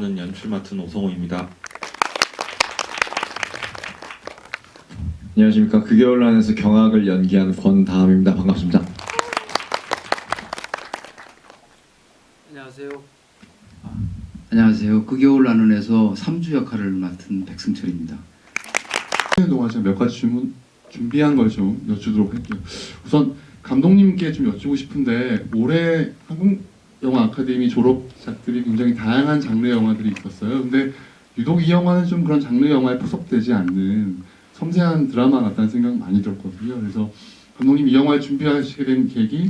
경화는 연출 맡은 오성호입니다. 안녕하십니까. 극여울란에서 경악을 연기하는 권다음입니다. 반갑습니다. 안녕하세요. 안녕하세요. 극여울란원에서 삼주 역할을 맡은 백승철입니다. 동안 제가 몇 가지 질문 준비한 걸 좀 여쭈도록 할게요. 우선 감독님께 좀 여쭈고 싶은데 올해 한국 영화 아카데미 졸업작들이 굉장히 다양한 장르 영화들이 있었어요. 근데 유독 이 영화는 좀 그런 장르 영화에 포섭되지 않는 섬세한 드라마 같다는 생각 많이 들었거든요. 그래서 감독님 이 영화를 준비하시게 된 계기,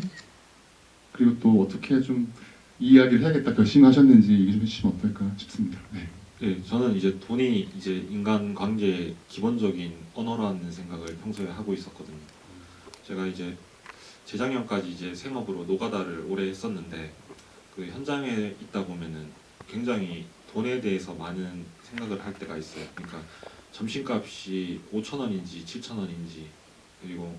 그리고 또 어떻게 좀 이 이야기를 해야겠다 결심하셨는지 얘기 좀 해주시면 어떨까 싶습니다. 네. 네, 저는 이제 돈이 이제 인간 관계의 기본적인 언어라는 생각을 평소에 하고 있었거든요. 제가 이제 재작년까지 이제 생업으로 노가다를 오래 했었는데 그 현장에 있다 보면은 굉장히 돈에 대해서 많은 생각을 할 때가 있어요. 그러니까 점심값이 5,000원인지 7,000원인지, 그리고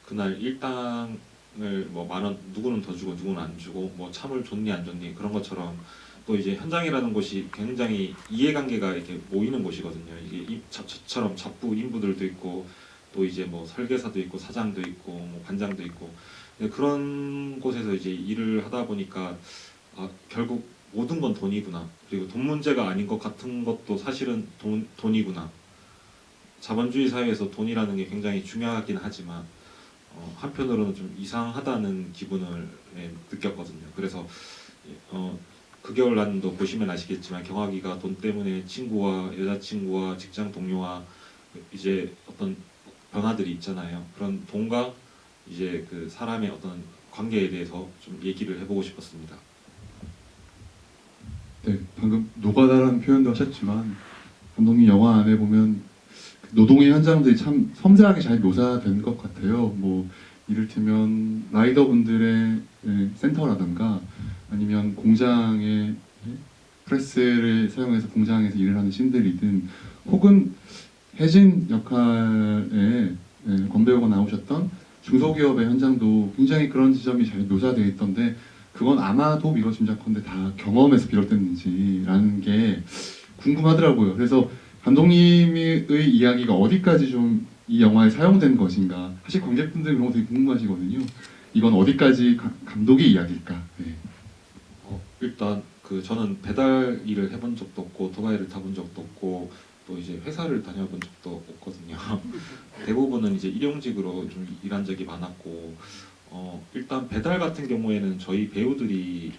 그날 일당을 뭐 10,000원 누구는 더 주고 누구는 안 주고, 뭐 참을 줬니 안 줬니, 그런 것처럼 또 이제 현장이라는 곳이 굉장히 이해관계가 이렇게 모이는 곳이거든요. 이게 저처럼 잡부 인부들도 있고, 또 이제 뭐 설계사도 있고 사장도 있고 뭐 반장도 있고, 그런 곳에서 이제 일을 하다 보니까 결국 모든 건 돈이구나, 그리고 돈 문제가 아닌 것 같은 것도 사실은 돈이구나. 자본주의 사회에서 돈이라는 게 굉장히 중요하긴 하지만 한편으로는 좀 이상하다는 기분을 느꼈거든요. 그래서 극여울란도 보시면 아시겠지만 경화기가 돈 때문에 친구와 여자친구와 직장 동료와 이제 어떤 변화들이 있잖아요. 그런 돈과 이제 그 사람의 어떤 관계에 대해서 좀 얘기를 해보고 싶었습니다. 네, 방금 노가다라는 표현도 하셨지만 감독님 영화 안에 보면 노동의 현장들이 참 섬세하게 잘 묘사된 것 같아요. 뭐 이를테면 라이더분들의 센터라든가 아니면 공장의 프레스를 사용해서 공장에서 일을 하는 신들이든, 혹은 혜진 역할에 권배우가 나오셨던 중소기업의 현장도 굉장히 그런 지점이 잘 묘사되어 있던데, 그건 아마도 미뤄 짐작컨대 다 경험에서 비롯됐는지라는 게 궁금하더라고요. 그래서 감독님의 이야기가 어디까지 좀 이 영화에 사용된 것인가, 사실 관객분들 그런 거 되게 궁금하시거든요. 이건 어디까지 감독의 이야기일까? 네. 일단 저는 배달 일을 해본 적도 없고 오토바이를 타본 적도 없고 또 이제 회사를 다녀본 적도 없거든요. 대부분은 이제 일용직으로 좀 일한 적이 많았고, 일단 배달 같은 경우에는 저희 배우들이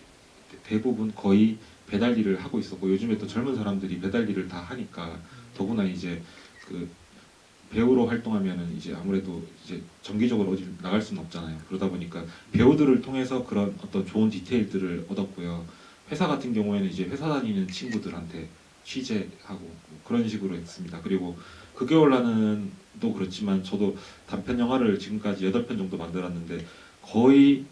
대부분 거의 배달 일을 하고 있었고, 요즘에 또 젊은 사람들이 배달 일을 다 하니까 더구나 이제 그 배우로 활동하면은 이제 아무래도 이제 정기적으로 어디 나갈 수는 없잖아요. 그러다 보니까 배우들을 통해서 그런 어떤 좋은 디테일들을 얻었고요. 회사 같은 경우에는 이제 회사 다니는 친구들한테 취재하고 그런 식으로 했습니다. 그리고 극여울란은도 그렇지만 저도 단편 영화를 지금까지 8편 정도 만들었는데 거의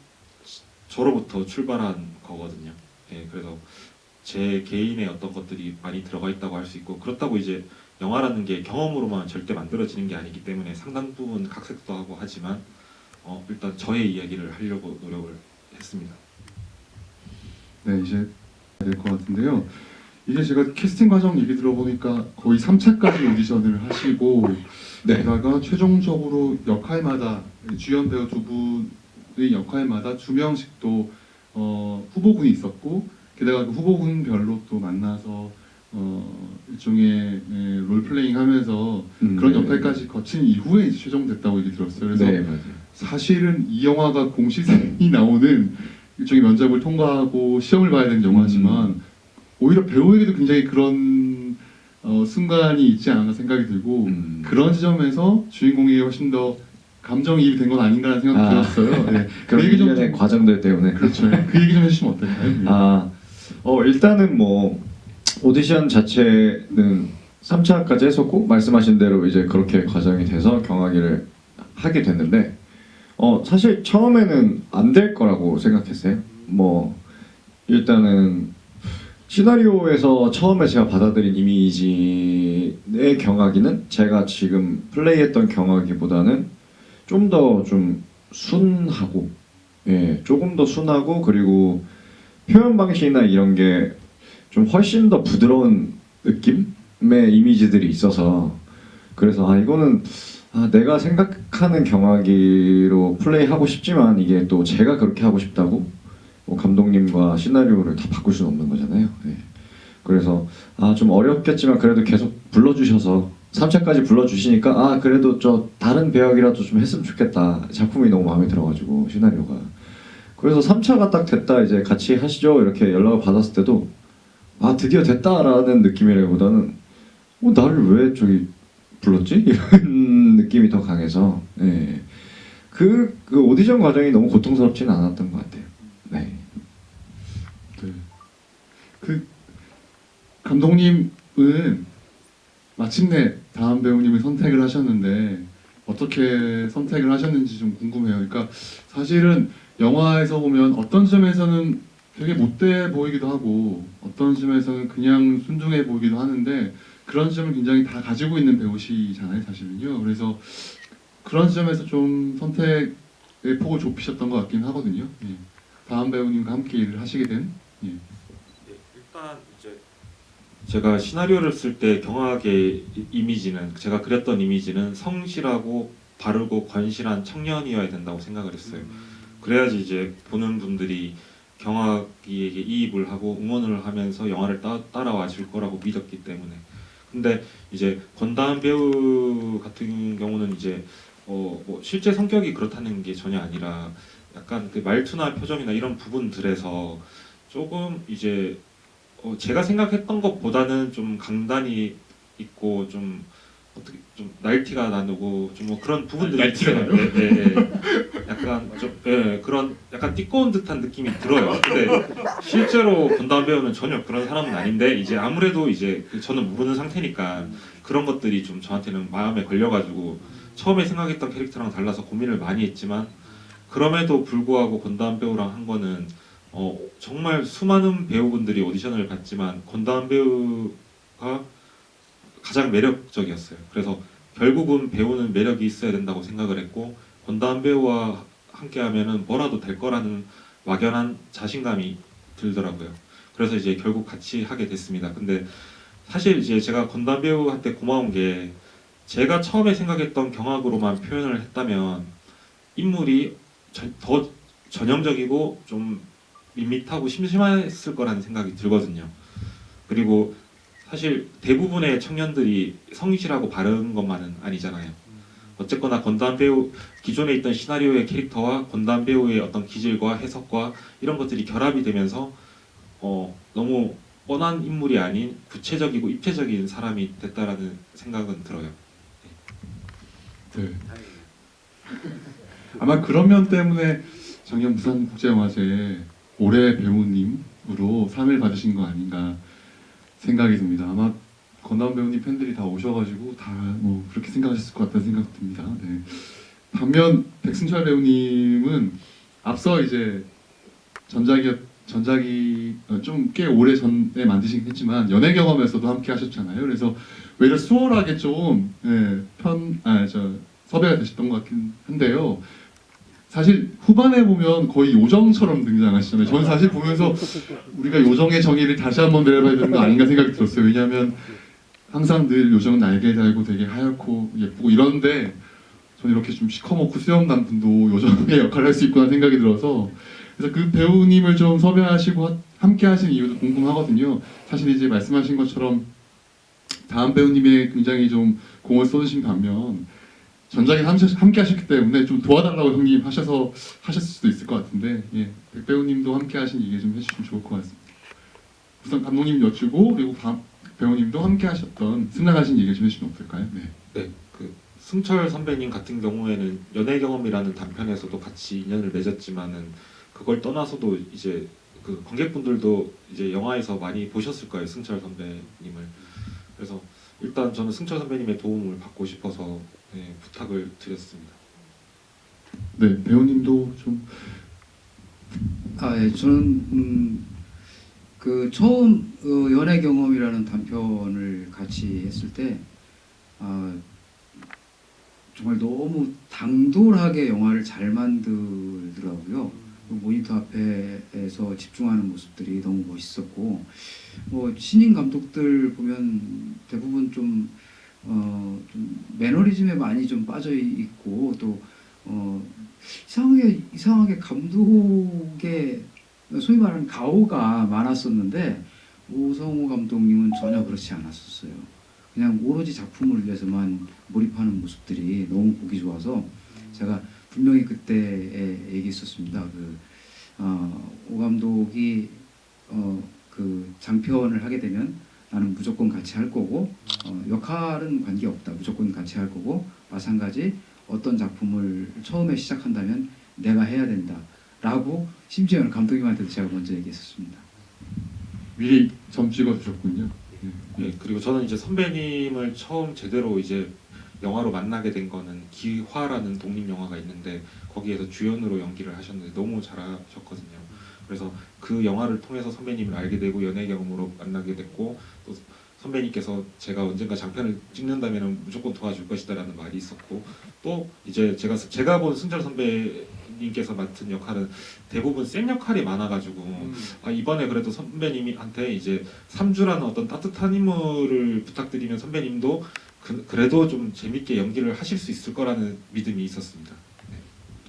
저로부터 출발한 거거든요. 예, 그래서 제 개인의 어떤 것들이 많이 들어가 있다고 할 수 있고, 그렇다고 이제 영화라는 게 경험으로만 절대 만들어지는 게 아니기 때문에 상당 부분 각색도 하고 하지만 일단 저의 이야기를 하려고 노력을 했습니다. 네, 이제 될 것 같은데요. 이게 제가 캐스팅 과정 얘기 들어보니까 거의 3차까지 오디션을 하시고, 네. 게다가 최종적으로 역할마다 주연 배우 두 분의 역할마다 2명씩 또 후보군이 있었고, 게다가 그 후보군별로 또 만나서 일종의 롤플레잉 하면서 그런 역할까지 거친 이후에 이제 최종됐다고 얘기 들었어요. 그래서 네, 맞아요. 사실은 이 영화가 공시생이 나오는 일종의 면접을 통과하고 시험을 봐야 되는 영화지만 오히려 배우에게도 굉장히 그런 순간이 있지 않았나 생각이 들고, 그런 지점에서 주인공이 훨씬 더 감정이입이 된 건 아닌가라는 생각이 들었어요. 네. 그런 일련의 과정들 때문에. 그렇죠. 그 얘기 좀 해주시면 어떨까요? 일단은 뭐 오디션 자체는 3차까지 했었고, 말씀하신 대로 이제 그렇게 과정이 돼서 경하기를 하게 됐는데, 사실 처음에는 안 될 거라고 생각했어요. 뭐 일단은 시나리오에서 처음에 제가 받아들인 이미지의 경하기는 제가 지금 플레이했던 경하기보다는 좀 더 좀 순하고, 조금 더 순하고, 그리고 표현 방식이나 이런 게 좀 훨씬 더 부드러운 느낌의 이미지들이 있어서 그래서 이거는 내가 생각하는 경악기로 플레이하고 싶지만 이게 또 제가 그렇게 하고 싶다고 뭐 감독님과 시나리오를 다 바꿀 수는 없는 거잖아요. 네. 그래서 좀 어렵겠지만 그래도 계속 불러주셔서 3차까지 불러주시니까 그래도 저 다른 배역이라도 좀 했으면 좋겠다. 작품이 너무 마음에 들어가지고 시나리오가. 그래서 3차가 딱 됐다 이제 같이 하시죠 이렇게 연락을 받았을 때도 드디어 됐다라는 느낌이라기보다는 나를 왜 저기 불렀지? 이런 느낌이 더 강해서 그 오디션 과정이 너무 고통스럽지는 않았던 것 같아요. 네. 네. 그 감독님은 마침내 다음 배우님을 선택을 하셨는데 어떻게 선택을 하셨는지 좀 궁금해요. 그러니까 사실은 영화에서 보면 어떤 점에서는 되게 못돼 보이기도 하고 어떤 점에서는 그냥 순종해 보이기도 하는데 그런 점을 굉장히 다 가지고 있는 배우시잖아요, 사실은요. 그래서 그런 점에서 좀 선택의 폭을 좁히셨던 것 같긴 하거든요. 예. 다음 배우님과 함께 일을 하시게 된. 예. 일단 이제 제가 시나리오를 쓸 때 경악의 이미지는 제가 그렸던 이미지는 성실하고 바르고 건실한 청년이어야 된다고 생각을 했어요. 그래야지 이제 보는 분들이 경악이에게 이입을 하고 응원을 하면서 영화를 따라와 줄 거라고 믿었기 때문에. 근데 이제 권다은 배우 같은 경우는 이제 뭐 실제 성격이 그렇다는 게 전혀 아니라 약간 그 말투나 표정이나 이런 부분들에서 조금 이제 제가 생각했던 것보다는 좀 강단이 있고 좀 어떻게 좀 날티가 나누고 좀 뭐 그런 부분들이 있어요. 약간 좀 그런 약간 띠꺼운 듯한 느낌이 들어요. 근데 실제로 권다은 배우는 전혀 그런 사람은 아닌데 이제 아무래도 이제 저는 모르는 상태니까 그런 것들이 좀 저한테는 마음에 걸려가지고 처음에 생각했던 캐릭터랑 달라서 고민을 많이 했지만 그럼에도 불구하고 권다은 배우랑 한 거는 정말 수많은 배우분들이 오디션을 봤지만 권다은 배우가 가장 매력적이었어요. 그래서 결국은 배우는 매력이 있어야 된다고 생각을 했고 권다은 배우와 함께하면은 뭐라도 될 거라는 막연한 자신감이 들더라고요. 그래서 이제 결국 같이 하게 됐습니다. 근데 사실 이제 제가 권다은 배우한테 고마운 게 제가 처음에 생각했던 경악으로만 표현을 했다면 인물이 더 전형적이고 좀 밋밋하고 심심했을 거라는 생각이 들거든요. 그리고 사실 대부분의 청년들이 성실하고 바른 것만은 아니잖아요. 어쨌거나 권다은 배우 기존에 있던 시나리오의 캐릭터와 권다은 배우의 어떤 기질과 해석과 이런 것들이 결합이 되면서 너무 뻔한 인물이 아닌 구체적이고 입체적인 사람이 됐다라는 생각은 들어요. 네. 아마 그런 면 때문에 작년 부산국제영화제 올해 배우님으로 상을 받으신 거 아닌가 생각이 듭니다. 아마 권다은 배우님 팬들이 다 오셔가지고 다 뭐 그렇게 생각하셨을 것 같다는 생각이 듭니다. 네. 반면 백승철 배우님은 앞서 이제 전작이 좀 꽤 오래 전에 만드시긴 했지만 연애 경험에서도 함께 하셨잖아요. 그래서 외려 수월하게 좀 섭외가 되셨던 것 같긴 한데요. 사실 후반에 보면 거의 요정처럼 등장하시잖아요. 저는 사실 보면서 우리가 요정의 정의를 다시 한번 내려봐야 되는 거 아닌가 생각이 들었어요. 왜냐하면 항상 늘 요정은 날개 달고 되게 하얗고 예쁘고 이런데 저는 이렇게 좀 시커멓고 수염난 분도 요정의 역할을 할 수 있구나 생각이 들어서 그래서 그 배우님을 좀 섭외하시고 함께 하신 이유도 궁금하거든요. 사실 이제 말씀하신 것처럼 다음 배우님의 굉장히 좀 공을 쏟으신 반면 전작에 함께 하셨기 때문에 좀 도와달라고 형님 하셨을 수도 있을 것 같은데 백 배우님도 함께 하신 얘기 좀 해주시면 좋을 것 같습니다. 우선 감독님 여쭈고 그리고 배우님도 함께 하셨던 승낙하신 얘기 좀 해주시면 어떨까요? 네, 그 승철 선배님 같은 경우에는 연애 경험이라는 단편에서도 같이 인연을 맺었지만은 그걸 떠나서도 이제 그 관객분들도 이제 영화에서 많이 보셨을 거예요, 승철 선배님을. 그래서 일단 저는 승철 선배님의 도움을 받고 싶어서 부탁을 드렸습니다. 네, 배우님도 좀 예, 저는 그 처음 연애 경험이라는 단편을 같이 했을 때 정말 너무 당돌하게 영화를 잘 만들더라고요. 모니터 앞에서 집중하는 모습들이 너무 멋있었고, 뭐 신인 감독들 보면 대부분 좀 매너리즘에 많이 좀 빠져 있고 또 이상하게 감독의 소위 말하는 가오가 많았었는데 오성우 감독님은 전혀 그렇지 않았었어요. 그냥 오로지 작품을 위해서만 몰입하는 모습들이 너무 보기 좋아서 제가 분명히 그때 얘기했었습니다. 오 감독이 그 장편을 하게 되면 나는 무조건 같이 할 거고 역할은 관계없다. 무조건 같이 할 거고 마찬가지 어떤 작품을 처음에 시작한다면 내가 해야 된다. 라고 심지어는 감독님한테도 제가 먼저 얘기했었습니다. 미리 점 찍어주셨군요. 네, 그리고 저는 이제 선배님을 처음 제대로 이제 영화로 만나게 된 거는 기화라는 독립 영화가 있는데 거기에서 주연으로 연기를 하셨는데 너무 잘하셨거든요. 그래서 그 영화를 통해서 선배님을 알게 되고 연예 경험으로 만나게 됐고 또 선배님께서 제가 언젠가 장편을 찍는다면 무조건 도와줄 것이다라는 말이 있었고 또 이제 제가 본 승철 선배님께서 맡은 역할은 대부분 센 역할이 많아가지고 이번에 그래도 선배님한테 이제 3주라는 어떤 따뜻한 인물을 부탁드리면 선배님도 그래도 좀 재밌게 연기를 하실 수 있을 거라는 믿음이 있었습니다. 네.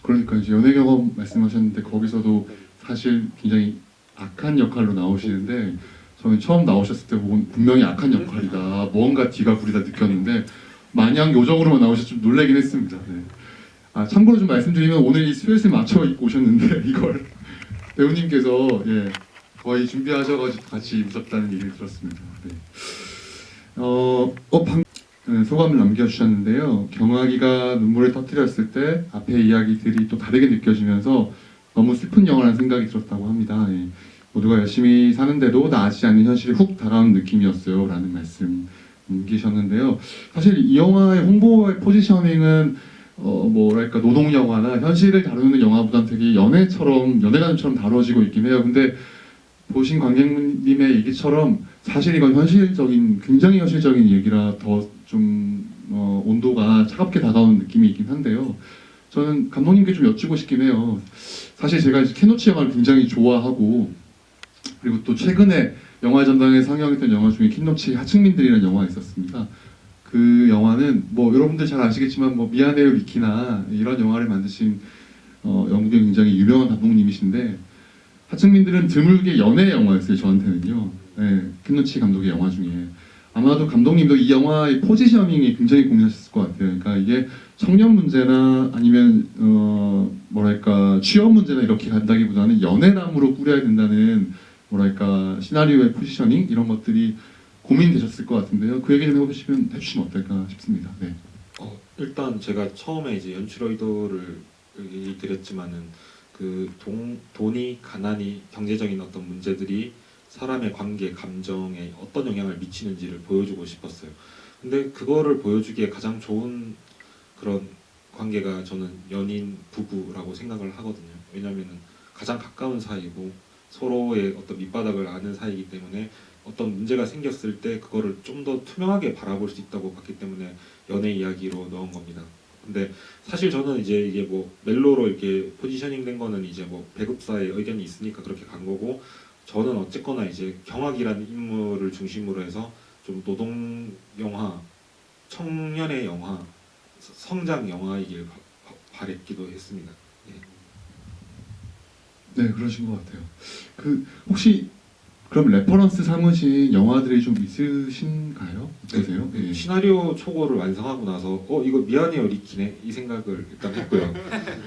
그러니까 이제 연애 경험 말씀하셨는데 거기서도 사실 굉장히 악한 역할로 나오시는데 저는 처음 나오셨을 때 보고 분명히 악한 역할이다. 뭔가 뒤가 구리다 느꼈는데 마냥 요정으로만 나오셔서 좀 놀라긴 했습니다. 네. 참고로 좀 말씀드리면 오늘 이 스웨트에 맞춰 입고 오셨는데 이걸 배우님께서 거의 준비하셔가지고 같이 입으셨다는 얘기를 들었습니다. 네. 소감을 남겨주셨는데요. 경화기가 눈물을 터뜨렸을 때 앞에 이야기들이 또 다르게 느껴지면서 너무 슬픈 영화라는 생각이 들었다고 합니다. 모두가 열심히 사는데도 나아지지 않는 현실이 훅 다가오는 느낌이었어요. 라는 말씀 남기셨는데요. 사실 이 영화의 홍보의 포지셔닝은 뭐랄까 노동 영화나 현실을 다루는 영화보다는 되게 연애관처럼 다뤄지고 있긴 해요. 근데 보신 관객님의 얘기처럼 사실 이건 굉장히 현실적인 얘기라 더 좀 온도가 차갑게 다가오는 느낌이 있긴 한데요. 저는 감독님께 좀 여쭈고 싶긴 해요. 사실 제가 이제 케노치 영화를 굉장히 좋아하고 그리고 또 최근에 영화 전당에 상영했던 영화 중에 킨노치 하층민들이라는 영화가 있었습니다. 그 영화는 뭐 여러분들 잘 아시겠지만 뭐 미안해요 리키나 이런 영화를 만드신 영국의 굉장히 유명한 감독님이신데 하층민들은 드물게 연애 영화였어요. 저한테는요. 네, 킨노치 감독의 영화 중에 아마도 감독님도 이 영화의 포지셔닝이 굉장히 고민하셨을 것 같아요. 그러니까 이게 청년 문제나 아니면 뭐랄까 취업 문제나 이렇게 간다기보다는 연애남으로 꾸려야 된다는 뭐랄까 시나리오의 포지셔닝 이런 것들이 고민되셨을 것 같은데요. 그 얘기 좀 해주시면 어떨까 싶습니다. 네. 일단 제가 처음에 이제 연출 의도를 얘기 드렸지만은 그 돈이 가난이 경제적인 어떤 문제들이 사람의 관계, 감정에 어떤 영향을 미치는지를 보여주고 싶었어요. 근데 그거를 보여주기에 가장 좋은 그런 관계가 저는 연인, 부부라고 생각을 하거든요. 왜냐하면 가장 가까운 사이고 서로의 어떤 밑바닥을 아는 사이이기 때문에 어떤 문제가 생겼을 때 그거를 좀 더 투명하게 바라볼 수 있다고 봤기 때문에 연애 이야기로 넣은 겁니다. 근데 사실 저는 이제 이게 뭐 멜로로 이렇게 포지셔닝 된 거는 이제 뭐 배급사의 의견이 있으니까 그렇게 간 거고 저는 어쨌거나 이제 경학이라는 인물을 중심으로 해서 좀 노동 영화, 청년의 영화, 성장 영화이길 바랬기도 했습니다. 네, 그러신 것 같아요. 혹시 그럼 레퍼런스 삼으신 영화들이 좀 있으신가요? 어떠세요? 네. 시나리오 초고를 완성하고 나서 이거 미안해요 리키네 이 생각을 일단 했고요.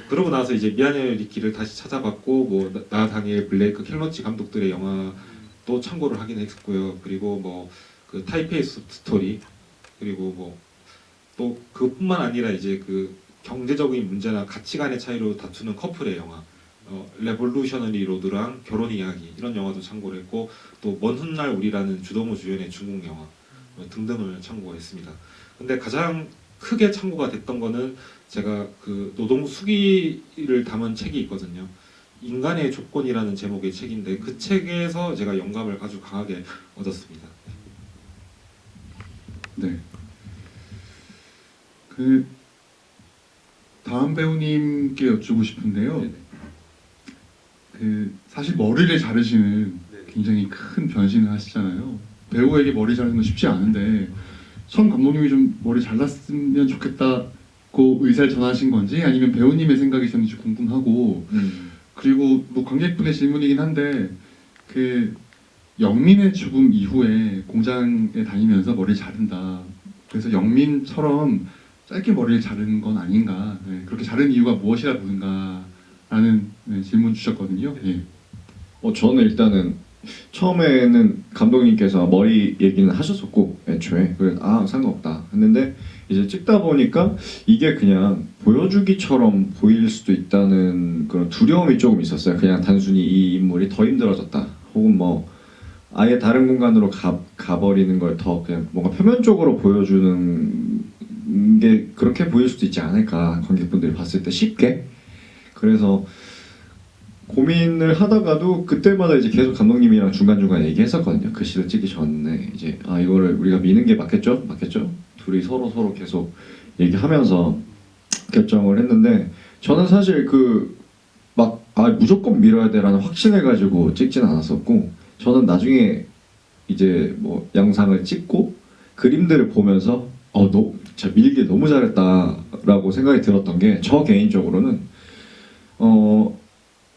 그러고 나서 이제 미안해요 리키를 다시 찾아봤고 뭐 나 다니엘 블레이크 켈러치 감독들의 영화도 참고를 하긴 했고요. 그리고 뭐 그 타이페이 스토리 그리고 뭐 또 그뿐만 아니라 이제 그 경제적인 문제나 가치관의 차이로 다투는 커플의 영화 레볼루셔너리 로드랑 결혼 이야기 이런 영화도 참고를 했고 또 먼 훗날 우리라는 주동우 주연의 중국 영화 등등을 참고했습니다. 근데 가장 크게 참고가 됐던 거는 제가 그 노동 수기를 담은 책이 있거든요. 인간의 조건이라는 제목의 책인데 그 책에서 제가 영감을 아주 강하게 얻었습니다. 네. 다음 배우님께 여쭈고 싶은데요. 네네. 그 사실 머리를 자르시는 굉장히 큰 변신을 하시잖아요. 배우에게 머리 자르는 건 쉽지 않은데 처음 감독님이 좀 머리 잘랐으면 좋겠다고 의사를 전하신 건지 아니면 배우님의 생각이셨는지 궁금하고 그리고 뭐 관객분의 질문이긴 한데 그 영민의 죽음 이후에 공장에 다니면서 머리를 자른다. 그래서 영민처럼 짧게 머리를 자르는 건 아닌가. 네, 그렇게 자른 이유가 무엇이라 보는가라는 네, 질문 주셨거든요. 예. 저는 일단은 처음에는 감독님께서 머리 얘기는 하셨었고 애초에 그래서 상관없다 했는데 이제 찍다 보니까 이게 그냥 보여주기처럼 보일 수도 있다는 그런 두려움이 조금 있었어요. 그냥 단순히 이 인물이 더 힘들어졌다 혹은 뭐 아예 다른 공간으로 가버리는 걸 더 그냥 뭔가 표면적으로 보여주는 게 그렇게 보일 수도 있지 않을까 관객분들이 봤을 때 쉽게. 그래서 고민을 하다가도 그때마다 이제 계속 감독님이랑 중간중간 얘기했었거든요. 그 시를 찍기 전에 이제 이거를 우리가 미는 게 맞겠죠? 둘이 서로 계속 얘기하면서 결정을 했는데 저는 사실 무조건 밀어야 돼라는 확신을 가지고 찍진 않았었고 저는 나중에 이제 뭐 영상을 찍고 그림들을 보면서 진짜 밀길 너무 잘했다라고 생각이 들었던 게 저 개인적으로는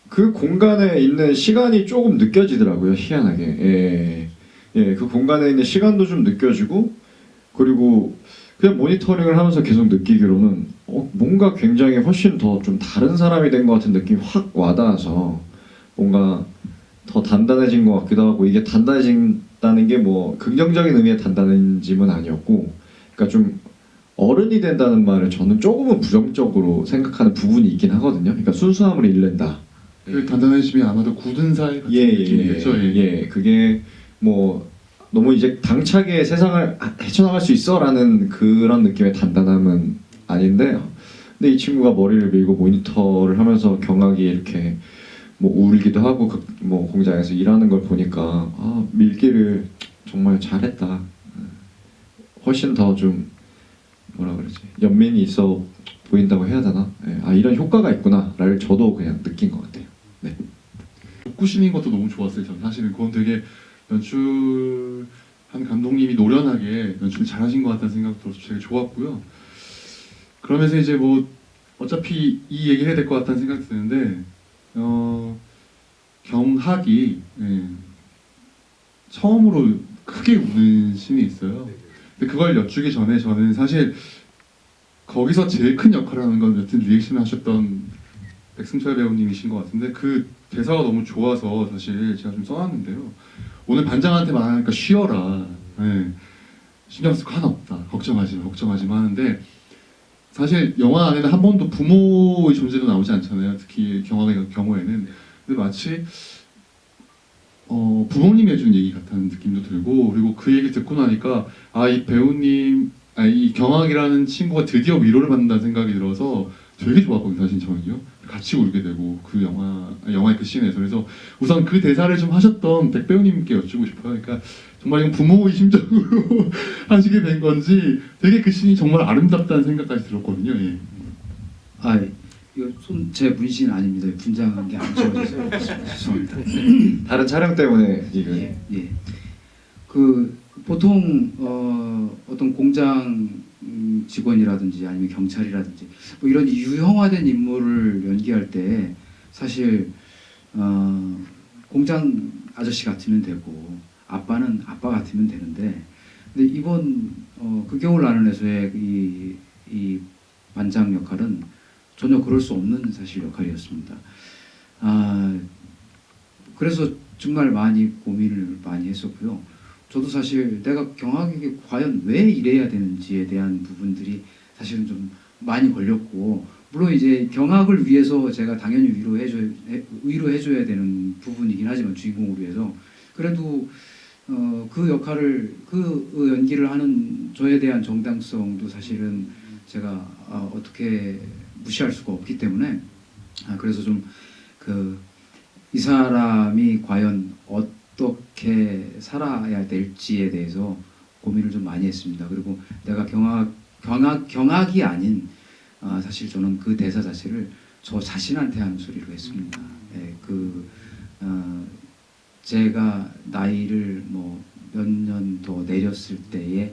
그 공간에 있는 시간이 조금 느껴지더라고요. 희한하게. 그 공간에 있는 시간도 좀 느껴지고 그리고 그냥 모니터링을 하면서 계속 느끼기로는 뭔가 굉장히 훨씬 더 좀 다른 사람이 된 것 같은 느낌이 확 와닿아서 뭔가 더 단단해진 것 같기도 하고 이게 단단해진다는 게 뭐 긍정적인 의미의 단단해짐은 아니었고 그러니까 좀 어른이 된다는 말을 저는 조금은 부정적으로 생각하는 부분이 있긴 하거든요. 그러니까 순수함을 잃는다. 그 단단해짐이 아마도 굳은 살 같은 느낌이겠죠. 그게 뭐 너무 이제 당차게 세상을 헤쳐나갈 수 있어라는 그런 느낌의 단단함은 아닌데 근데 이 친구가 머리를 밀고 모니터를 하면서 경악이 이렇게 뭐 울기도 하고 뭐 공장에서 일하는 걸 보니까 밀기를 정말 잘했다. 훨씬 더 좀 뭐라 그러지 연민이 있어 보인다고 해야 되나? 이런 효과가 있구나를 저도 그냥 느낀 것 같아요. 네. 복구신인 것도 너무 좋았어요. 저는 사실은 그건 되게 연출한 감독님이 노련하게 연출 잘하신 것 같다는 생각 들어서 되게 좋았고요. 그러면서 이제 뭐 어차피 이 얘기 해야 될 것 같다는 생각이 드는데 경학이 처음으로 크게 우는 신이 있어요. 근데 그걸 여쭈기 전에 저는 사실 거기서 제일 큰 역할을 하는 건 여튼 리액션을 하셨던 백승철 배우님이신 것 같은데 그 대사가 너무 좋아서 사실 제가 좀 써놨는데요. 오늘 반장한테 말하니까 쉬어라. 신경 쓸 거 하나 없다. 걱정하지 마 하는데 사실 영화 안에는 한 번도 부모의 존재도 나오지 않잖아요. 특히 경학의 경우에는. 근데 마치 부모님이 해준 얘기 같다는 느낌도 들고 그리고 그 얘기 듣고 나니까 이 배우님 이 경학이라는 친구가 드디어 위로를 받는다는 생각이 들어서 되게 좋았거든요. 사실 저는요. 같이 울게 되고 그 영화의 그 씬에서 그래서 우선 그 대사를 좀 하셨던 백 배우님께 여쭈고 싶어요. 그러니까 정말 이건 부모의 심정으로 하시게 된 건지 되게 그 씬이 정말 아름답다는 생각까지 들었거든요. 예. 이거 제 분신 아닙니다. 분장한 게 안 지워져서 죄송합니다. 다른 촬영 때문에 지금 그 보통 어떤 공장 직원이라든지 아니면 경찰이라든지 뭐 이런 유형화된 인물을 연기할 때 사실 공장 아저씨 같으면 되고 아빠는 아빠 같으면 되는데 근데 이번 그 겨울 나는 에서의 이 반장 역할은 전혀 그럴 수 없는 사실 역할이었습니다. 그래서 정말 많이 고민을 많이 했었고요. 저도 사실 내가 경학에게 과연 왜 이래야 되는지에 대한 부분들이 사실은 좀 많이 걸렸고 물론 이제 경학을 위해서 제가 당연히 위로해줘야 되는 부분이긴 하지만 주인공을 위해서 그래도 그 역할을 그 연기를 하는 저에 대한 정당성도 사실은 제가 어떻게 무시할 수가 없기 때문에 그래서 좀 이 사람이 과연 어떻게 살아야 될지에 대해서 고민을 좀 많이 했습니다. 그리고 내가 경악이 아닌 사실 저는 그 대사 자체를 저 자신한테 하는 소리로 했습니다. 예, 제가 나이를 뭐 몇 년 더 내렸을 때의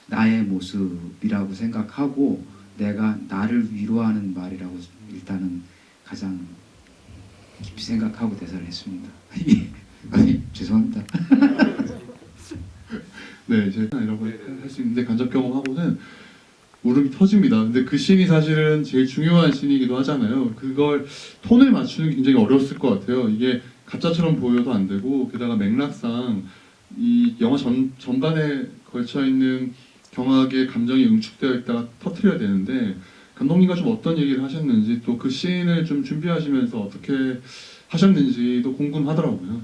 나의 모습이라고 생각하고 내가 나를 위로하는 말이라고 일단은 가장 깊이 생각하고 대사를 했습니다. 아니, 죄송합니다. 네, 제가 이라고 할 수 있는데 간접 경험하고는 울음이 터집니다. 근데 그 씬이 사실은 제일 중요한 씬이기도 하잖아요. 그걸 톤을 맞추는 게 굉장히 어려웠을 것 같아요. 이게 가짜처럼 보여도 안 되고 게다가 맥락상 이 영화 전반에 걸쳐 있는 경악의 감정이 응축되어 있다가 터트려야 되는데 감독님과 좀 어떤 얘기를 하셨는지 또 그 씬을 좀 준비하시면서 어떻게 하셨는지도 궁금하더라고요.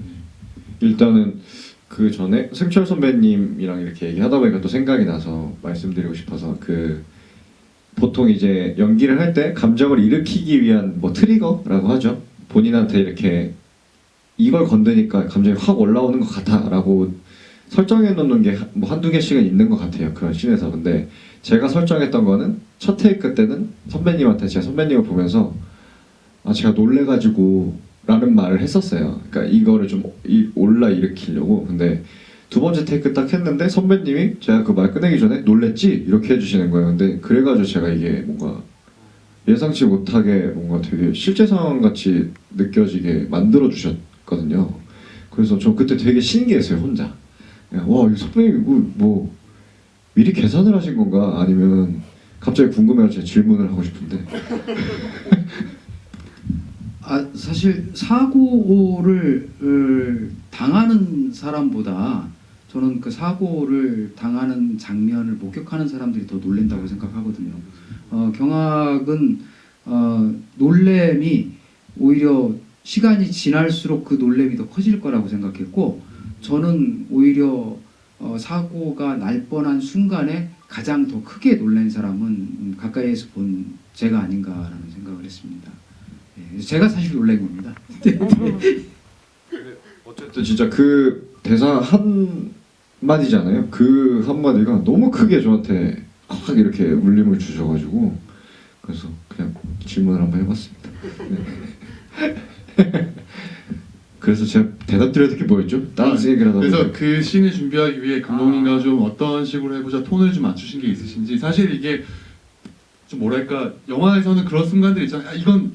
예. 일단은 그 전에 승철 선배님이랑 이렇게 얘기하다 보니까 또 생각이 나서 말씀드리고 싶어서 보통 이제 연기를 할 때 감정을 일으키기 위한 뭐 트리거라고 하죠. 본인한테 이렇게 이걸 건드니까 감정이 확 올라오는 것 같아라고 설정해 놓는 게 뭐 한두 개씩은 있는 것 같아요. 그런 씬에서. 근데 제가 설정했던 거는 첫 테이크 때는 선배님한테 제가 선배님을 보면서 제가 놀래가지고 라는 말을 했었어요. 그러니까 이거를 좀 올라 일으키려고. 근데 두 번째 테이크 딱 했는데 선배님이 제가 그 말 꺼내기 전에 놀랬지? 이렇게 해주시는 거예요. 근데 그래가지고 제가 이게 뭔가 예상치 못하게 뭔가 되게 실제 상황 같이 느껴지게 만들어 주셨거든요. 그래서 저 그때 되게 신기했어요, 혼자. 와, 이 선배님 뭐 미리 계산을 하신 건가? 아니면 갑자기 궁금해서 질문을 하고 싶은데. 사실 사고를 당하는 사람보다 저는 그 사고를 당하는 장면을 목격하는 사람들이 더 놀란다고 생각하거든요. 경악은 놀램이 오히려 시간이 지날수록 그 놀램이 더 커질 거라고 생각했고, 저는 오히려 사고가 날 뻔한 순간에 가장 더 크게 놀란 사람은 가까이에서 본 제가 아닌가라는 생각을 했습니다. 제가 사실 놀란 겁니다. 어쨌든 진짜 그 대사 한 마디잖아요. 그 한 마디가 너무 크게 저한테 확 이렇게 울림을 주셔가지고 그래서 그냥 질문을 한번 해봤습니다. 네. 그래서 제가 대답드려야 될 게 뭐였죠? 다른 얘기를 하다 보니까. 그래서 그 씬을 준비하기 위해 감독님과 좀 어떤 식으로 해보자 톤을 좀 맞추신 게 있으신지. 사실 이게 좀 뭐랄까 영화에서는 그런 순간들이 있잖아요. 이건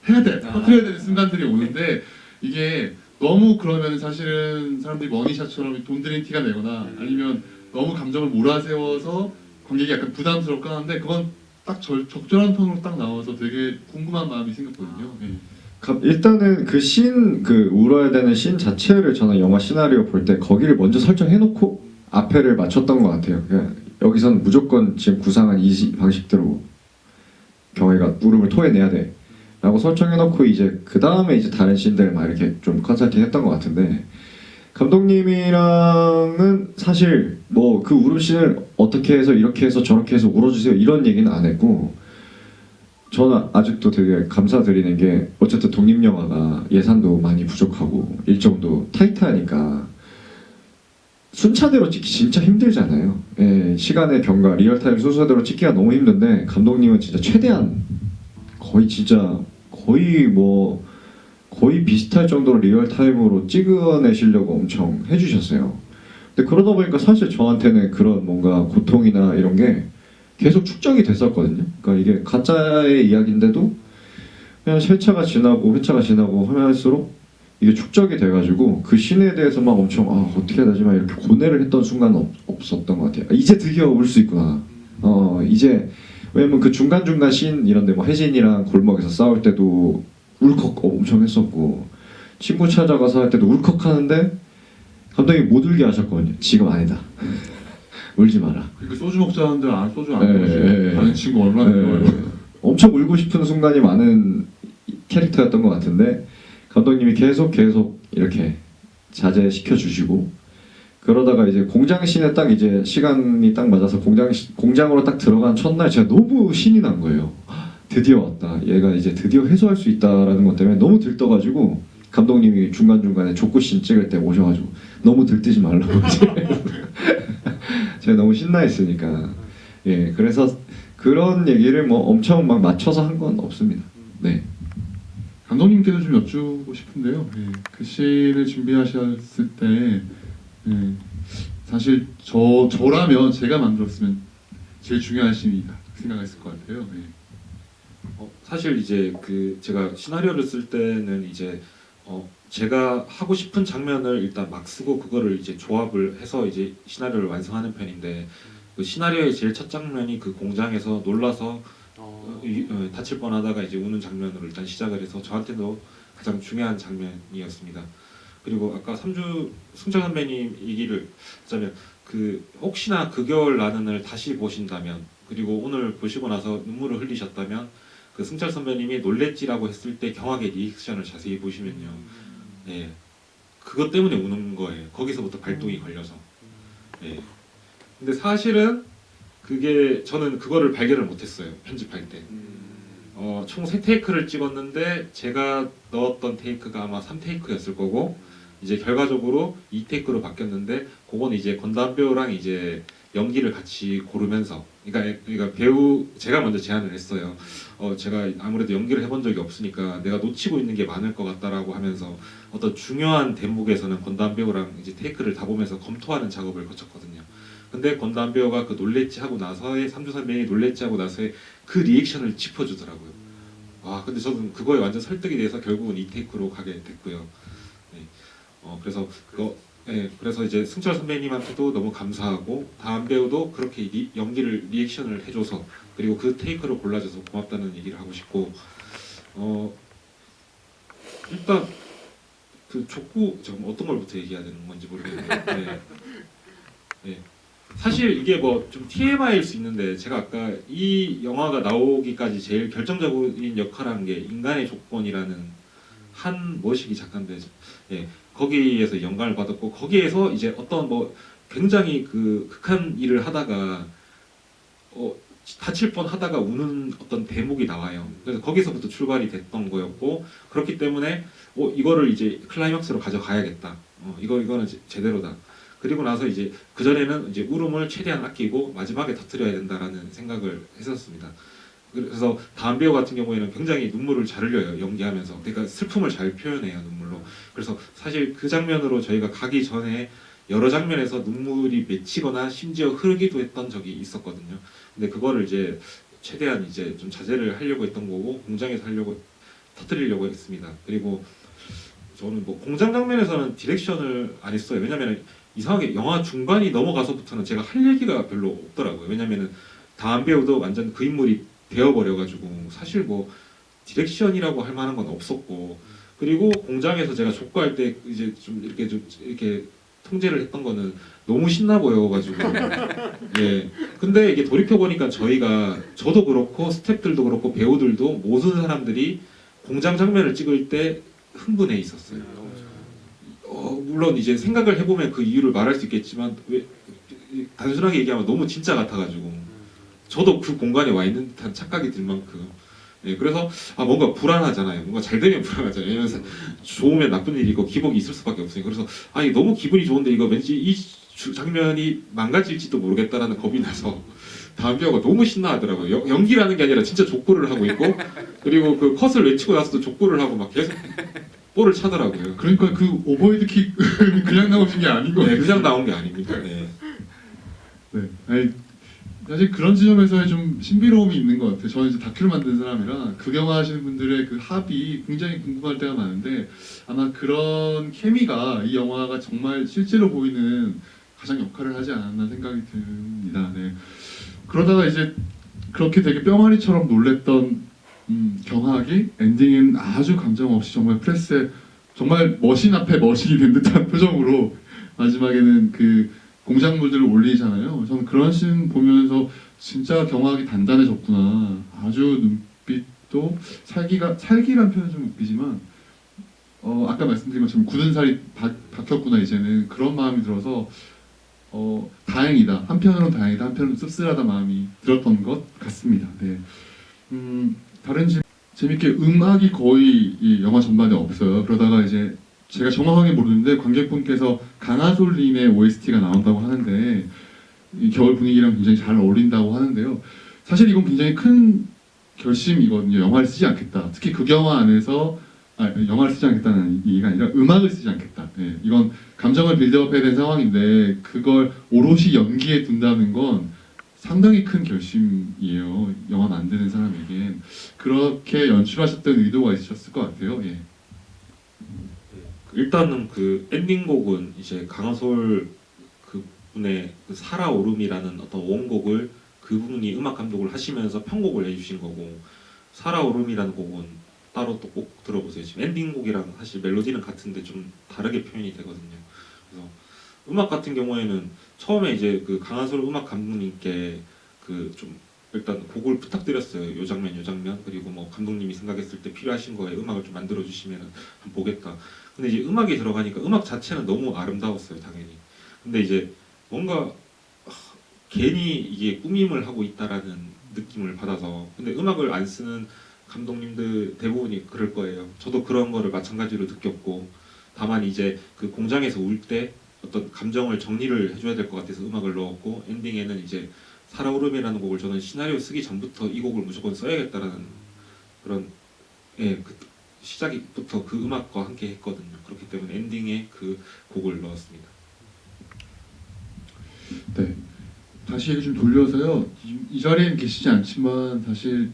해야 돼, 터뜨려야 되는 순간들이 오는데 이게 너무 그러면 사실은 사람들이 머니샷처럼 돈 들인 티가 내거나 아니면 너무 감정을 몰아세워서 관객이 약간 부담스럽고 하는데 그건 딱 적절한 톤으로 딱 나와서 되게 궁금한 마음이 생겼거든요. 예. 일단은 그 씬, 그 울어야 되는 씬 자체를 저는 영화 시나리오 볼 때 거기를 먼저 설정해놓고 앞에를 맞췄던 것 같아요. 그냥 여기선 무조건 지금 구상한 이 방식대로 경혜가 울음을 토해내야 돼 라고 설정해놓고 이제 그 다음에 이제 다른 씬들 막 이렇게 좀 컨설팅 했던 것 같은데, 감독님이랑은 사실 뭐 그 울음 씬을 어떻게 해서 이렇게 해서 저렇게 해서 울어주세요 이런 얘기는 안 했고, 저는 아직도 되게 감사드리는 게 어쨌든 독립영화가 예산도 많이 부족하고 일정도 타이트하니까 순차대로 찍기 진짜 힘들잖아요. 예, 시간의 경과, 리얼타임 순서대로 찍기가 너무 힘든데 감독님은 진짜 최대한 거의 진짜 거의 비슷할 정도로 리얼타임으로 찍어내시려고 엄청 해주셨어요. 근데 그러다 보니까 사실 저한테는 그런 뭔가 고통이나 이런 게 계속 축적이 됐었거든요. 그러니까 이게 가짜의 이야기인데도 그냥 회차가 지나고 하면 할수록 이게 축적이 돼가지고 그 씬에 대해서 막 엄청 어떻게 해야 되지 막 이렇게 고뇌를 했던 순간은 없었던 것 같아요. 이제 드디어 울 수 있구나. 이제 왜냐면 그 중간중간 씬 이런데 뭐 혜진이랑 골목에서 싸울 때도 울컥 엄청 했었고, 친구 찾아가서 할 때도 울컥 하는데 감독님이 못 울게 하셨거든요. 지금 아니다. 울지 마라. 그 소주 먹자는데 소주 안 네, 먹지. 네. 다른 친구 얼마나 좋아요. 엄청 울고 싶은 순간이 많은 캐릭터였던 것 같은데 감독님이 계속 이렇게 자제시켜 주시고, 그러다가 이제 공장씬에 딱 이제 시간이 딱 맞아서 공장으로 딱 들어간 첫날 제가 너무 신이 난 거예요. 드디어 왔다. 얘가 이제 드디어 해소할 수 있다라는 것 때문에 너무 들떠가지고 감독님이 중간중간에 족구씬 찍을 때 오셔가지고 너무 들뜨지 말라고 제가 너무 신나 있으니까. 예, 그래서 그런 얘기를 뭐 엄청 막 맞춰서 한 건 없습니다. 네. 감독님께도 좀 여쭈고 싶은데요. 예, 그 씬을 준비하셨을 때 예, 사실 저라면 제가 만들었으면 제일 중요한 씬이다 생각했을 것 같아요. 예. 사실 이제 그 제가 시나리오를 쓸 때는 이제 제가 하고 싶은 장면을 일단 막 쓰고 그거를 이제 조합을 해서 이제 시나리오를 완성하는 편인데 그 시나리오의 제일 첫 장면이 그 공장에서 놀라서 다칠 뻔하다가 이제 우는 장면으로 일단 시작을 해서 저한테도 가장 중요한 장면이었습니다. 그리고 아까 삼주 승철 선배님 얘기를 하자면 그 혹시나 그 겨울 나는을 다시 보신다면 그리고 오늘 보시고 나서 눈물을 흘리셨다면 그 승철 선배님이 놀랬지라고 했을 때 경악의 리액션을 자세히 보시면요, 예, 그것 때문에 우는 거예요. 거기서부터 발동이 걸려서. 예. 근데 사실은 그게 저는 그거를 발견을 못했어요. 편집할 때. 총 3테이크를 찍었는데 제가 넣었던 테이크가 아마 3테이크였을 거고 이제 결과적으로 2테이크로 바뀌었는데 그건 이제 건담 배우랑 이제 연기를 같이 고르면서 그러니까 배우 제가 먼저 제안을 했어요. 제가 아무래도 연기를 해본 적이 없으니까 내가 놓치고 있는 게 많을 것 같다라고 하면서 어떤 중요한 대목에서는 건담 배우랑 이제 테이크를 다 보면서 검토하는 작업을 거쳤거든요. 근데 건담 배우가 그 놀랬지 하고 나서의 삼주 선배님이 놀랬지 하고 나서의 그 리액션을 짚어주더라고요. 와, 근데 저는 그거에 완전 설득이 돼서 결국은 이 테이크로 가게 됐고요. 네. 그래서 그래서 이제 승철 선배님한테도 너무 감사하고 다음 배우도 그렇게 연기를 리액션을 해줘서 그리고 그 테이크를 골라줘서 고맙다는 얘기를 하고 싶고 일단 그 족구 잠깐 어떤 걸부터 얘기해야 되는 건지 모르겠는데 네. 네. 사실 이게 뭐 좀 TMI일 수 있는데 제가 아까 이 영화가 나오기까지 제일 결정적인 역할을 한 게 인간의 조건이라는 한 머시기 작가인데 예, 거기에서 영감을 받았고 거기에서 이제 어떤 뭐 굉장히 그 극한 일을 하다가 다칠 뻔 하다가 우는 어떤 대목이 나와요. 그래서 거기서부터 출발이 됐던 거였고 그렇기 때문에 이거를 이제 클라이막스로 가져가야겠다. 이거는 제대로다. 그리고 나서 이제 그 전에는 이제 울음을 최대한 아끼고 마지막에 터뜨려야 된다라는 생각을 했었습니다. 그래서 다음 배우 같은 경우에는 굉장히 눈물을 잘 흘려요, 연기하면서. 그러니까 슬픔을 잘 표현해요, 눈물로. 그래서 사실 그 장면으로 저희가 가기 전에 여러 장면에서 눈물이 맺히거나 심지어 흐르기도 했던 적이 있었거든요. 근데 그거를 이제 최대한 이제 좀 자제를 하려고 했던 거고 공장에서 터뜨리려고 했습니다. 그리고 저는 뭐 공장 장면에서는 디렉션을 안 했어요. 왜냐면 이상하게 영화 중반이 넘어가서부터는 제가 할 얘기가 별로 없더라고요. 왜냐면은 다음 배우도 완전 그 인물이 되어버려가지고 사실 뭐 디렉션이라고 할 만한 건 없었고 그리고 공장에서 제가 족구할 때 이제 좀 이렇게 통제를 했던 거는 너무 신나 보여가지고 예. 근데 이게 돌이켜 보니까 저도 그렇고 스태프들도 그렇고 배우들도 모든 사람들이 공장 장면을 찍을 때 흥분해 있었어요. 물론 이제 생각을 해보면 그 이유를 말할 수 있겠지만 단순하게 얘기하면 너무 진짜 같아가지고 저도 그 공간에 와 있는 듯한 착각이 들 만큼 그래서 뭔가 불안하잖아요. 뭔가 잘 되면 불안하잖아요. 왜냐면 좋으면 나쁜 일이고 기복이 있을 수밖에 없으니까. 그래서 너무 기분이 좋은데 이거 왠지 이 장면이 망가질지도 모르겠다라는 겁이 나서 다음 배우가 너무 신나하더라고요. 연기라는 게 아니라 진짜 족구를 하고 있고 그리고 그 컷을 외치고 나서도 족구를 하고 막 계속 볼을 차더라고요. 그러니까 그 오버헤드킥 그냥 나오신 게 아닌 거예요. 네, 그냥 나온 게 아닙니다. 네. 네. 아니, 사실 그런 지점에서의 좀 신비로움이 있는 것 같아요. 저는 이제 다큐를 만든 사람이라 극영화하시는 분들의 그 합이 굉장히 궁금할 때가 많은데 아마 그런 케미가 이 영화가 정말 실제로 보이는 가장 역할을 하지 않았나 생각이 듭니다. 네. 그러다가 이제 그렇게 되게 뿅아리처럼 놀랬던 경악이 엔딩은 아주 감정 없이 정말 프레스에 정말 머신 앞에 머신이 된 듯한 표정으로 마지막에는 그 공작물들을 올리잖아요. 저는 그런 씬 보면서 진짜 경악이 단단해졌구나. 아주 눈빛도 살기란 표현 좀 웃기지만 아까 말씀드린 것처럼 굳은 살이 박혔구나 이제는 그런 마음이 들어서 다행이다. 한편으로는 다행이다. 한편으로는 씁쓸하다 마음이 들었던 것 같습니다. 네. 다른 재밌게 음악이 거의 이 영화 전반에 없어요. 그러다가 이제 제가 정확하게 모르는데 관객분께서 강하솔님의 OST가 나온다고 하는데 이 겨울 분위기랑 굉장히 잘 어울린다고 하는데요. 사실 이건 굉장히 큰 결심이거든요. 영화를 쓰지 않겠다. 특히 극영화 안에서 영화를 쓰지 않겠다는 얘기가 아니라 음악을 쓰지 않겠다. 예, 이건 감정을 빌드업해야 되는 상황인데 그걸 오롯이 연기에 둔다는 건 상당히 큰 결심이에요. 영화 만드는 사람에겐. 그렇게 연출하셨던 의도가 있으셨을 것 같아요. 예. 일단은 그 엔딩곡은 이제 강하솔 그분의 그 살아오름이라는 어떤 원곡을 그분이 음악 감독을 하시면서 편곡을 해주신 거고, 살아오름이라는 곡은 따로 또 꼭 들어보세요. 지금 엔딩곡이랑 사실 멜로디는 같은데 좀 다르게 표현이 되거든요. 그래서 음악 같은 경우에는 처음에 이제 그 강하솔 음악 감독님께 그 좀 일단 곡을 부탁드렸어요. 요 장면 요 장면, 그리고 뭐 감독님이 생각했을 때 필요하신 거에 음악을 좀 만들어 주시면 한번 보겠다. 근데 이제 음악이 들어가니까 음악 자체는 너무 아름다웠어요, 당연히. 근데 이제 뭔가 괜히 이게 꾸밈을 하고 있다라는 느낌을 받아서, 근데 음악을 안 쓰는 감독님들 대부분이 그럴 거예요. 저도 그런 거를 마찬가지로 느꼈고, 다만 이제 그 공장에서 울 때 어떤 감정을 정리를 해줘야 될 것 같아서 음악을 넣었고, 엔딩에는 이제 살아오름이라는 곡을 저는 시나리오 쓰기 전부터 이 곡을 무조건 써야겠다라는 그런 그 시작부터 그 음악과 함께 했거든요. 그렇기 때문에 엔딩에 그 곡을 넣었습니다. 네. 다시 얘기 좀 돌려서요. 이 자리에는 계시지 않지만 사실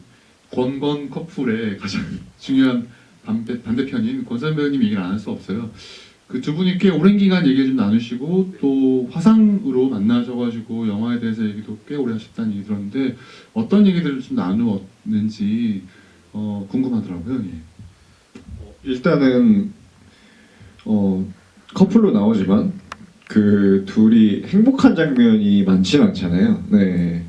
권건 커플의 가장 중요한 반대편인 권선 배우님 얘기를 안 할 수 없어요. 그 두 분이 꽤 오랜 기간 얘기 좀 나누시고 또 화상으로 만나셔가지고 영화에 대해서 얘기도 꽤 오래 하셨다는 얘기 들었는데 어떤 얘기들을 좀 나누었는지 궁금하더라고요. 예. 일단은 커플로 나오지만 그 둘이 행복한 장면이 많지는 않잖아요. 네.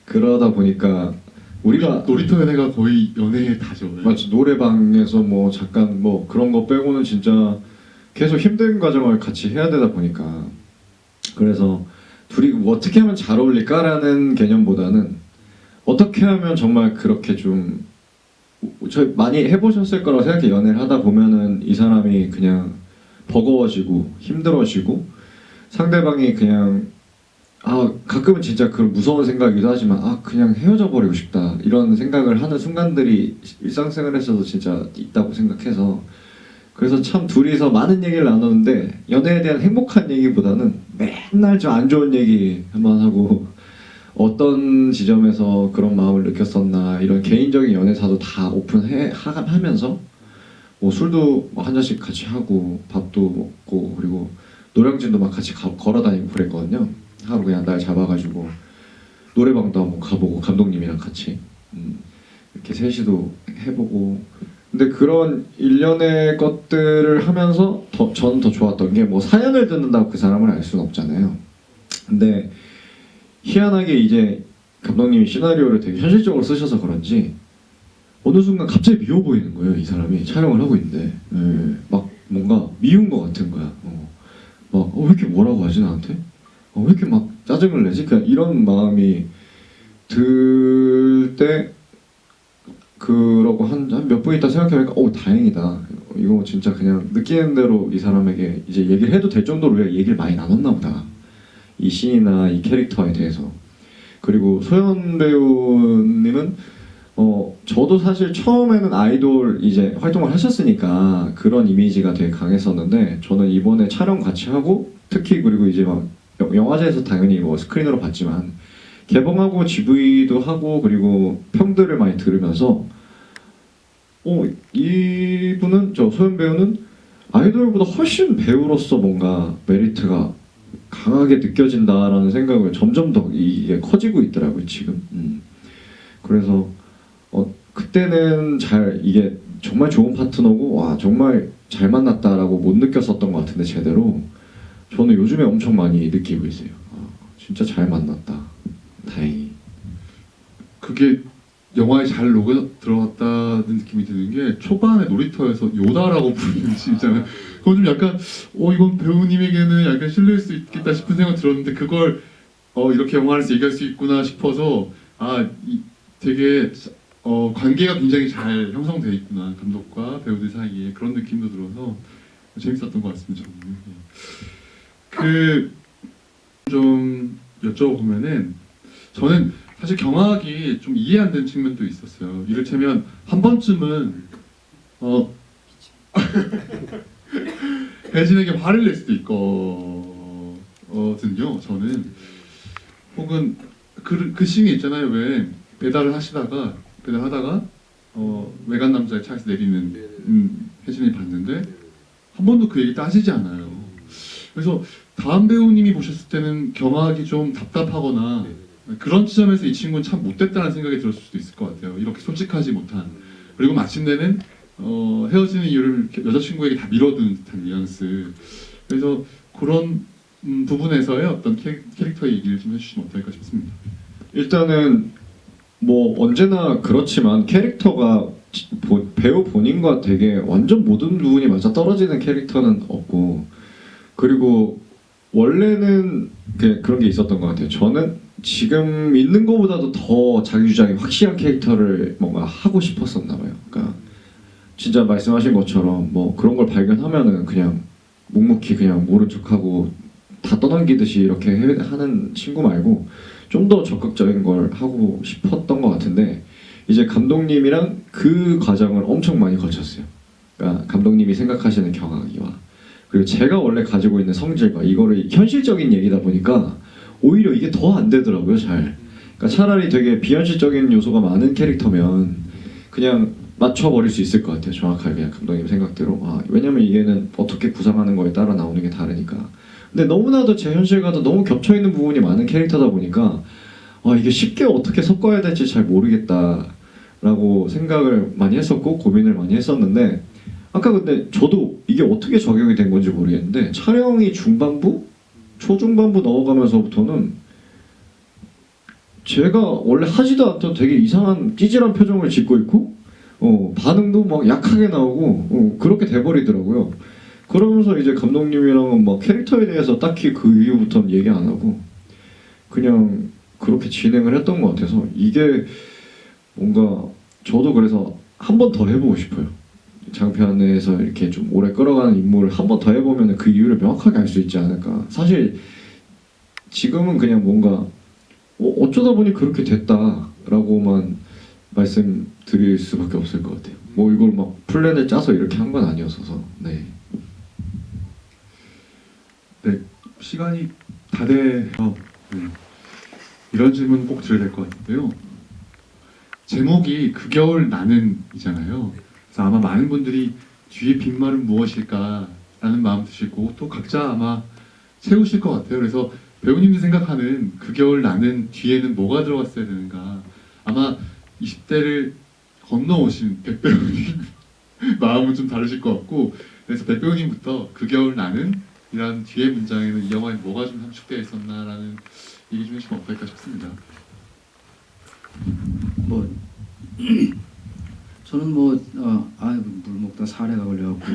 그러다 보니까 우리가 놀이터 연애가 거의 연애의 다죠. 네. 마치 노래방에서 뭐 잠깐 뭐 그런 거 빼고는 진짜 계속 힘든 과정을 같이 해야 되다 보니까, 그래서 둘이 뭐 어떻게 하면 잘 어울릴까라는 개념보다는 어떻게 하면 정말 그렇게 좀 저희 많이 해보셨을 거라고 생각해. 연애를 하다 보면은 이 사람이 그냥 버거워지고 힘들어지고 상대방이 그냥 가끔은 진짜 그런 무서운 생각이기도 하지만 그냥 헤어져 버리고 싶다 이런 생각을 하는 순간들이 일상생활에서도 진짜 있다고 생각해서, 그래서 참 둘이서 많은 얘기를 나누는데 연애에 대한 행복한 얘기보다는 맨날 좀 안 좋은 얘기만 하고 어떤 지점에서 그런 마음을 느꼈었나 이런 개인적인 연애사도 다 오픈하면서 뭐 술도 한 잔씩 같이 하고 밥도 먹고 그리고 노량진도 막 같이 걸어다니고 그랬거든요. 하루 그냥 날 잡아가지고 노래방도 한번 가보고 감독님이랑 같이 이렇게 셋이도 해보고, 근데 그런 일련의 것들을 하면서 저는 더 좋았던 게 뭐 사연을 듣는다고 그 사람을 알 수는 없잖아요. 근데 희한하게 이제 감독님이 시나리오를 되게 현실적으로 쓰셔서 그런지 어느 순간 갑자기 미워 보이는 거예요. 이 사람이 촬영을 하고 있는데 막 뭔가 미운 것 같은 거야. 왜 이렇게 뭐라고 하지 나한테? 왜 이렇게 막 짜증을 내지? 그냥 이런 마음이 들 때 그러고 한 몇 분 있다 생각해보니까 다행이다. 이거 진짜 그냥 느끼는 대로 이 사람에게 이제 얘기를 해도 될 정도로 우리가 얘기를 많이 나눴나 보다. 이 씬이나 이 캐릭터에 대해서. 그리고 소연 배우님은 저도 사실 처음에는 아이돌 이제 활동을 하셨으니까 그런 이미지가 되게 강했었는데, 저는 이번에 촬영 같이 하고 특히 그리고 이제 막 영화제에서 당연히 뭐 스크린으로 봤지만 개봉하고 GV도 하고 그리고 평들을 많이 들으면서 이분은 소연 배우는 아이돌보다 훨씬 배우로서 뭔가 메리트가 강하게 느껴진다라는 생각을 점점 더 이게 커지고 있더라고요 지금. 그래서 그때는 이게 정말 좋은 파트너고 와 정말 잘 만났다라고 못 느꼈었던 것 같은데 제대로 저는 요즘에 엄청 많이 느끼고 있어요. 진짜 잘 만났다. 다행히. 그게 영화에 잘 녹여 들어갔다는 느낌이 드는 게 초반에 놀이터에서 요다라고 부르는 씬 있잖아요. 그건 좀 약간 이건 배우님에게는 약간 실례일 수 있겠다 싶은 생각 들었는데 그걸 이렇게 영화에서 얘기할 수 있구나 싶어서 되게 관계가 굉장히 잘 형성되어 있구나 감독과 배우들 사이에 그런 느낌도 들어서 재밌었던 것 같습니다. 저는. 좀 여쭤보면은 저는 사실 경악이 좀 이해 안 되는 측면도 있었어요. 이를테면 한 번쯤은 혜진에게 화를 낼 수도 있거든요. 저는 혹은 그 씬이 있잖아요. 왜 배달하다가 외간 남자의 차에서 내리는 혜진이 봤는데 한 번도 그 얘기 따지지 않아요. 그래서 다음 배우님이 보셨을 때는 경악이 좀 답답하거나 그런 지점에서 이 친구는 참 못됐다는 생각이 들었을 수도 있을 것 같아요. 이렇게 솔직하지 못한. 그리고 마침내는 헤어지는 이유를 여자친구에게 다 밀어두는 듯한 뉘앙스. 그래서 그런 부분에서의 어떤 캐릭터의 얘기를 좀 해주시면 어떨까 싶습니다. 일단은 뭐 언제나 그렇지만 캐릭터가 배우 본인과 되게 완전 모든 부분이 맞아 떨어지는 캐릭터는 없고, 그리고 원래는 그런 게 있었던 것 같아요. 저는 지금 있는 것보다도 더 자기 주장이 확실한 캐릭터를 뭔가 하고 싶었었나 봐요. 그러니까 진짜 말씀하신 것처럼 뭐 그런 걸 발견하면은 그냥 묵묵히 그냥 모른 척하고 다 떠넘기듯이 이렇게 하는 친구 말고 좀 더 적극적인 걸 하고 싶었던 것 같은데, 이제 감독님이랑 그 과정을 엄청 많이 거쳤어요. 그러니까 감독님이 생각하시는 경악이와 그리고 제가 원래 가지고 있는 성질과 이거를 현실적인 얘기다 보니까 오히려 이게 더 안 되더라고요. 그러니까 차라리 되게 비현실적인 요소가 많은 캐릭터면 그냥 맞춰버릴 수 있을 것 같아요. 정확하게 그냥 감독님 생각대로. 왜냐면 이게는 어떻게 구상하는 거에 따라 나오는 게 다르니까. 근데 너무나도 제 현실과도 너무 겹쳐있는 부분이 많은 캐릭터다 보니까 이게 쉽게 어떻게 섞어야 될지 잘 모르겠다라고 생각을 많이 했었고 고민을 많이 했었는데, 아까 근데 저도 이게 어떻게 적용이 된 건지 모르겠는데 촬영이 중반부? 초중반부 넘어가면서부터는 제가 원래 하지도 않던 되게 이상한 찌질한 표정을 짓고 있고 반응도 막 약하게 나오고 그렇게 돼버리더라고요. 그러면서 이제 감독님이랑은 막 캐릭터에 대해서 딱히 그 이후부터는 얘기 안 하고 그냥 그렇게 진행을 했던 것 같아서, 이게 뭔가 저도 그래서 한 번 더 해보고 싶어요. 장편에서 이렇게 좀 오래 끌어가는 인물을 한 번 더 해보면 그 이유를 명확하게 알 수 있지 않을까. 사실 지금은 그냥 뭔가 어쩌다 보니 그렇게 됐다라고만 말씀드릴 수밖에 없을 것 같아요. 뭐 이걸 막 플랜을 짜서 이렇게 한 건 아니었어서. 네. 네, 시간이 다 돼서 이런 질문 꼭 드려야 될 것 같은데요. 제목이 그 겨울 나는이잖아요. 그래서 아마 많은 분들이 뒤에 빈말은 무엇일까라는 마음 드실 거고 또 각자 아마 채우실 것 같아요. 그래서 배우님이 생각하는 그 겨울 나는 뒤에는 뭐가 들어갔어야 되는가, 아마 20대를 건너오신 백 배우님 마음은 좀 다르실 것 같고, 그래서 백 배우님부터 그 겨울 나는 이란 뒤에 문장에는 이 영화에 뭐가 좀 함축되어 있었나라는 얘기 좀 해주시면 어떨까 싶습니다. 뭐 저는 물 먹다 사례가 걸려갖고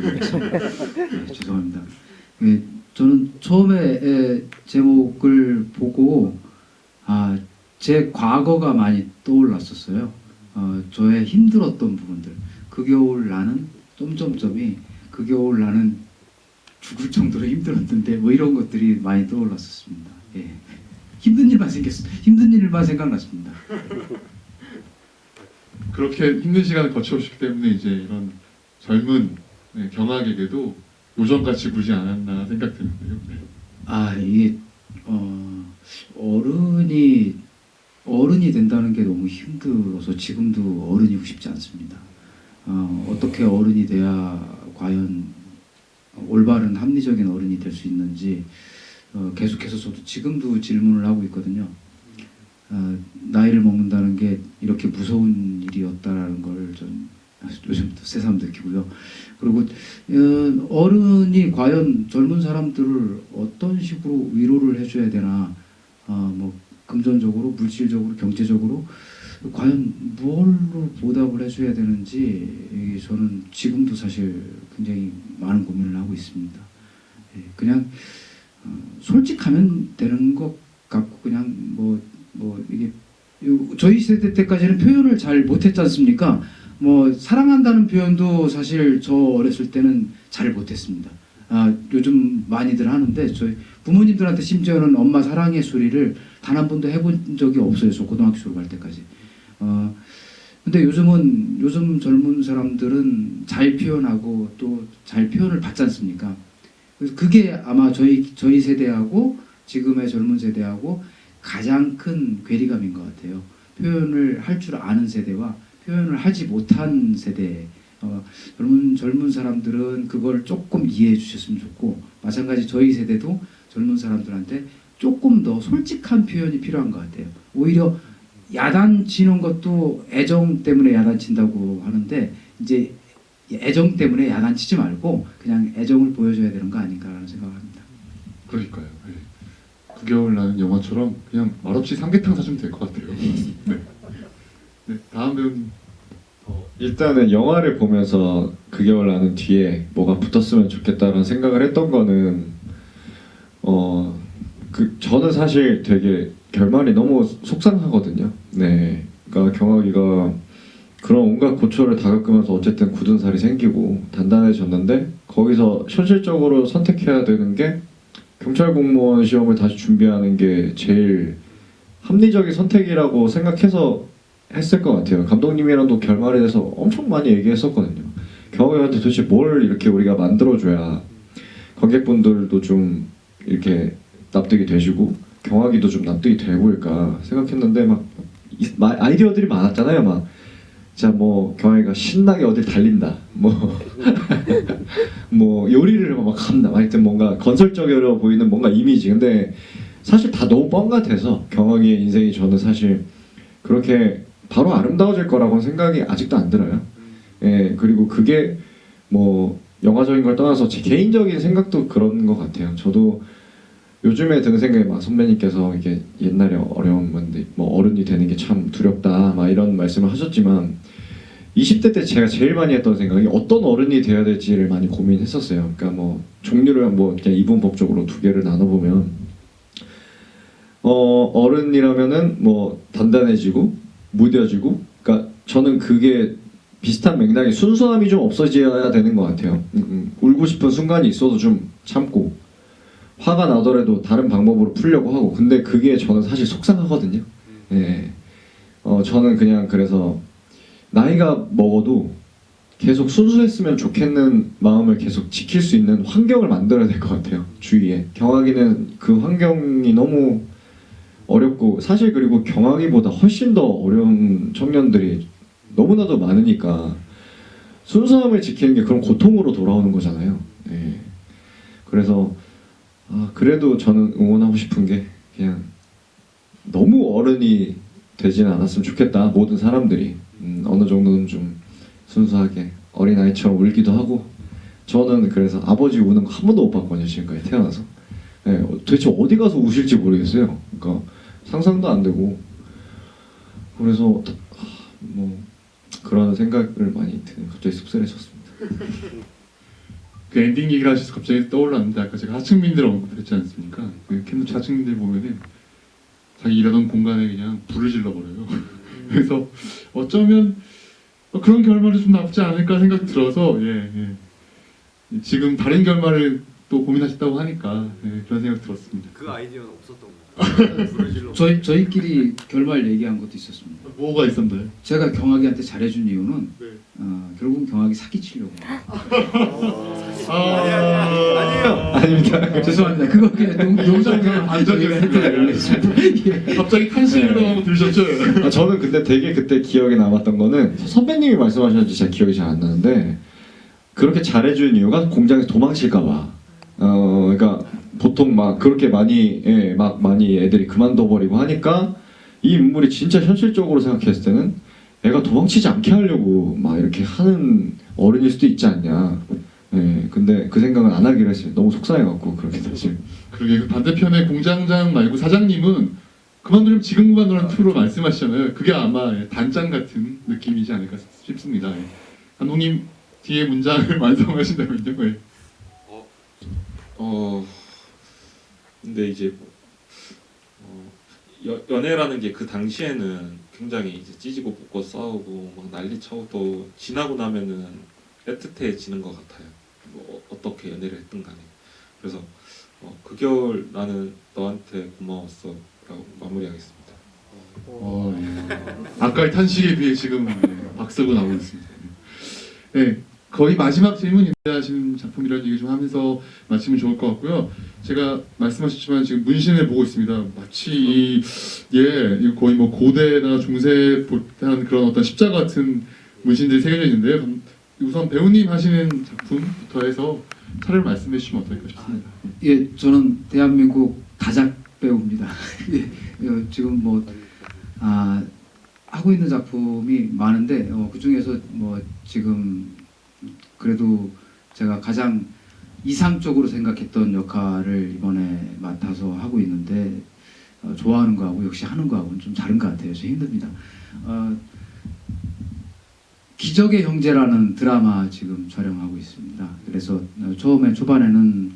죄송합니다. 저는 처음에 제목을 보고 제 과거가 많이 떠올랐었어요. 저의 힘들었던 부분들, 그 겨울 나는 점점점이 그 겨울 나는 죽을 정도로 힘들었는데 뭐 이런 것들이 많이 떠올랐었습니다. 예. 힘든 일만 생각났습니다. 그렇게 힘든 시간을 거쳐오셨기 때문에 이제 이런 젊은 경악에게도 요정같이 굴지 않았나 생각드는데요. 이게 어른이 된다는 게 너무 힘들어서 지금도 어른이고 싶지 않습니다. 어떻게 어른이 돼야 과연 올바른 합리적인 어른이 될 수 있는지 계속해서 저도 지금도 질문을 하고 있거든요. 나이를 먹는다는 게 이렇게 무서운 일이었다라는 걸 좀 요즘부터 새삼 느끼고요. 그리고 어른이 과연 젊은 사람들을 어떤 식으로 위로를 해줘야 되나, 뭐 금전적으로, 물질적으로, 경제적으로 과연 무엇로 보답을 해줘야 되는지 저는 지금도 사실 굉장히 많은 고민을 하고 있습니다. 그냥 솔직하면 되는 것 같고 그냥 뭐 이게 저희 세대 때까지는 표현을 잘 못했지 않습니까? 뭐 사랑한다는 표현도 사실 저 어렸을 때는 잘 못했습니다. 요즘 많이들 하는데 저희 부모님들한테 심지어는 엄마 사랑의 소리를 단 한 번도 해본 적이 없어요. 저 고등학교 졸업할 때까지. 근데 요즘 젊은 사람들은 잘 표현하고 또 잘 표현을 받지 않습니까? 그래서 그게 아마 저희 세대하고 지금의 젊은 세대하고 가장 큰 괴리감인 것 같아요. 표현을 할 줄 아는 세대와 표현을 하지 못한 세대. 젊은 사람들은 그걸 조금 이해해 주셨으면 좋고, 마찬가지 저희 세대도 젊은 사람들한테 조금 더 솔직한 표현이 필요한 것 같아요. 오히려 야단치는 것도 애정 때문에 야단친다고 하는데, 이제 애정 때문에 야단치지 말고 그냥 애정을 보여줘야 되는 거 아닌가라는 생각을 합니다. 그러니까요. 예. 그 겨울 나는 영화처럼 그냥 말없이 삼계탕 사주면 될 것 같아요. 네. 네, 다음 배우님. 일단은 영화를 보면서 그 겨울 나는 뒤에 뭐가 붙었으면 좋겠다라는 생각을 했던 거는 저는 사실 되게 결말이 너무 속상하거든요. 네, 그러니까 경학이가 그런 온갖 고초를 다 겪으면서 어쨌든 굳은 살이 생기고 단단해졌는데 거기서 현실적으로 선택해야 되는 게 경찰 공무원 시험을 다시 준비하는 게 제일 합리적인 선택이라고 생각해서 했을 것 같아요. 감독님이랑도 결말에 대해서 엄청 많이 얘기했었거든요. 경학이한테 도대체 뭘 이렇게 우리가 만들어줘야 관객분들도 좀 이렇게 납득이 되시고 경학이도 좀 납득이 돼 보일까 생각했는데 막 아이디어들이 많았잖아요. 막 자 뭐 경학이가 신나게 어딜 달린다, 뭐 뭐 요리를 막 한다, 하여튼 뭔가 건설적으로 보이는 뭔가 이미지. 근데 사실 다 너무 뻥 같아서 경학이의 인생이 저는 사실 그렇게 바로 아름다워질 거라고는 생각이 아직도 안 들어요. 예, 그리고 그게 뭐 영화적인 걸 떠나서 제 개인적인 생각도 그런 것 같아요. 저도 요즘에 드는 생각이 막 선배님께서 이게 옛날에 어려운 건데 뭐 어른이 되는 게 참 두렵다 막 이런 말씀을 하셨지만 20대 때 제가 제일 많이 했던 생각이 어떤 어른이 되어야 될지를 많이 고민했었어요. 그러니까 뭐 종류를 뭐 그냥 이분법적으로 두 개를 나눠보면 어른이라면은 뭐 단단해지고 무뎌지고, 그러니까 저는 그게 비슷한 맥락이 순수함이 좀 없어져야 되는 것 같아요. 울고 싶은 순간이 있어도 좀 참고 화가 나더라도 다른 방법으로 풀려고 하고. 근데 그게 저는 사실 속상하거든요. 예. 저는 그냥 그래서 나이가 먹어도 계속 순수했으면 좋겠는 마음을 계속 지킬 수 있는 환경을 만들어야 될 것 같아요. 주위에. 경학이는 그 환경이 너무 어렵고, 사실 그리고 경학이보다 훨씬 더 어려운 청년들이 너무나도 많으니까 순수함을 지키는 게 그런 고통으로 돌아오는 거잖아요. 예. 그래서 그래도 저는 응원하고 싶은 게 그냥 너무 어른이 되지는 않았으면 좋겠다. 모든 사람들이 어느 정도는 좀 순수하게 어린아이처럼 울기도 하고. 저는 그래서 아버지 우는 거 한 번도 못 봤거든요, 지금까지 태어나서. 예, 도대체 어디 가서 우실지 모르겠어요. 그러니까 상상도 안 되고. 그래서 뭐 그런 생각을 많이 드는, 갑자기 씁쓸해졌습니다. 그 엔딩 얘기를 하셔서 갑자기 떠올랐는데, 아까 제가 하층민들 언급했지 않습니까? 그 캠노치 하층민들 보면은 자기 일하던 공간에 그냥 불을 질러버려요. 그래서 어쩌면 그런 결말이 좀 나쁘지 않을까 생각 들어서 지금 다른 결말을 또 고민하셨다고 하니까 그런 생각 들었습니다. 그 아이디어는 없었던 거예요. 불을 질러. 저희끼리 결말 얘기한 것도 있었습니다. 뭐가 있었나요? 제가 경학이한테 잘해준 이유는 네. 결국은 경학이 사기치려고. 아닙니다. 죄송합니다. 그거 그냥 농담으로 안전했습니다. 갑자기 탄식으로 하고 들으셨죠? 저는 근데 되게 그때 기억에 남았던 거는 선배님이 말씀하셨는지 제가 기억이 잘 안 나는데, 그렇게 잘해준 이유가 공장에서 도망칠까봐. 그러니까 보통 막 그렇게 많이 많이 애들이 그만둬버리고 하니까 이 인물이 진짜 현실적으로 생각했을 때는 애가 도망치지 않게 하려고 막 이렇게 하는 어른일 수도 있지 않냐. 근데 그 생각은 안 하기로 했어요. 너무 속상해갖고 그렇게 사실. 그러게, 그 반대편에 공장장 말고 사장님은 그만두면 지금 그만두라는 투로 말씀하시잖아요. 그게 아마 단장 같은 느낌이지 않을까 싶습니다. 감독님 뒤에 문장을 완성하신다면요. 근데 이제 연애라는 게 그 당시에는 굉장히 이제 찢고 볶고 싸우고 막 난리 쳐도 또 지나고 나면은 애틋해지는 것 같아요. 뭐 어떻게 연애를 했든 간에. 그래서 그 겨울 나는 너한테 고마웠어라고 마무리하겠습니다. 예. 아까의 탄식에 비해 지금 박수가 나오고 있습니다. 네, 거의 마지막 질문 하시는 작품이라는 얘기 좀 하면서 마치면 좋을 것 같고요. 제가 말씀하셨지만 지금 문신을 보고 있습니다. 마치 이거 거의 뭐 고대나 중세 보탄 그런 어떤 십자가 같은 문신들이 새겨져 있는데요. 우선 배우님 하시는 작품부터 해서 차례를 말씀해 주시면 어떨까 싶습니다. 예, 저는 대한민국 다작 배우입니다. 예, 지금 뭐 하고 있는 작품이 많은데 그 중에서 뭐 지금 그래도 제가 가장 이상적으로 생각했던 역할을 이번에 맡아서 하고 있는데 좋아하는 거하고 역시 하는 거하고는 좀 다른 것 같아요. 좀 힘듭니다. 기적의 형제라는 드라마 지금 촬영하고 있습니다. 그래서 초반에는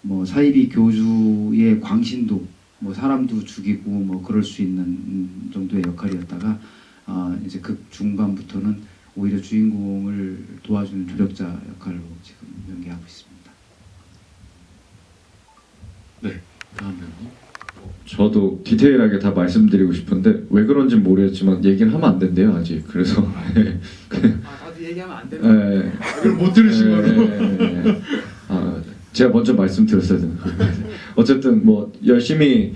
뭐 사이비 교주의 광신도 뭐 사람도 죽이고 뭐 그럴 수 있는 정도의 역할이었다가 이제 극 중반부터는 오히려 주인공을 도와주는 조력자 역할로 지금 연기하고 있습니다. 네, 다음 배우님. 저도 디테일하게 다 말씀드리고 싶은데 왜 그런지 모르겠지만 얘기를 하면 안 된대요 아직. 그래서 나도 얘기하면 안 되는 이걸 못 들으신 거로. 제가 먼저 말씀드렸어야 되는 거예요. 어쨌든 뭐 열심히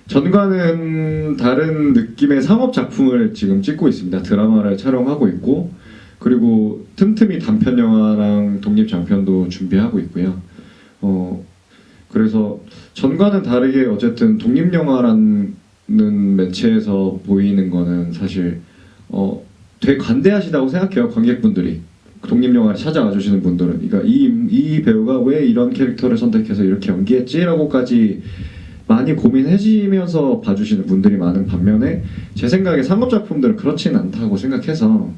전과는 다른 느낌의 상업 작품을 지금 찍고 있습니다. 드라마를 촬영하고 있고 그리고 틈틈이 단편 영화랑 독립 장편도 준비하고 있고요. 그래서 전과는 다르게 어쨌든 독립 영화라는 매체에서 보이는 거는 사실 되게 관대하시다고 생각해요. 관객분들이 독립 영화를 찾아와 주시는 분들은, 그러니까 이 배우가 왜 이런 캐릭터를 선택해서 이렇게 연기했지라고까지 많이 고민해지면서 봐주시는 분들이 많은 반면에 제 생각에 상업 작품들은 그렇지는 않다고 생각해서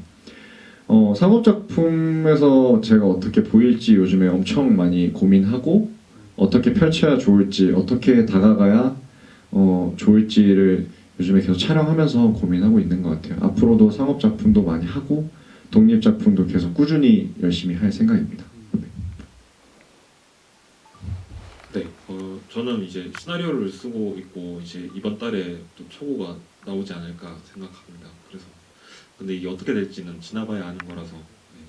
상업 작품에서 제가 어떻게 보일지 요즘에 엄청 많이 고민하고 어떻게 펼쳐야 좋을지 어떻게 다가가야 좋을지를 요즘에 계속 촬영하면서 고민하고 있는 것 같아요. 앞으로도 상업 작품도 많이 하고 독립 작품도 계속 꾸준히 열심히 할 생각입니다. 네, 저는 이제 시나리오를 쓰고 있고 이제 이번 달에 또 초고가 나오지 않을까 생각합니다. 그래서 근데 이게 어떻게 될지는 지나봐야 아는 거라서. 네.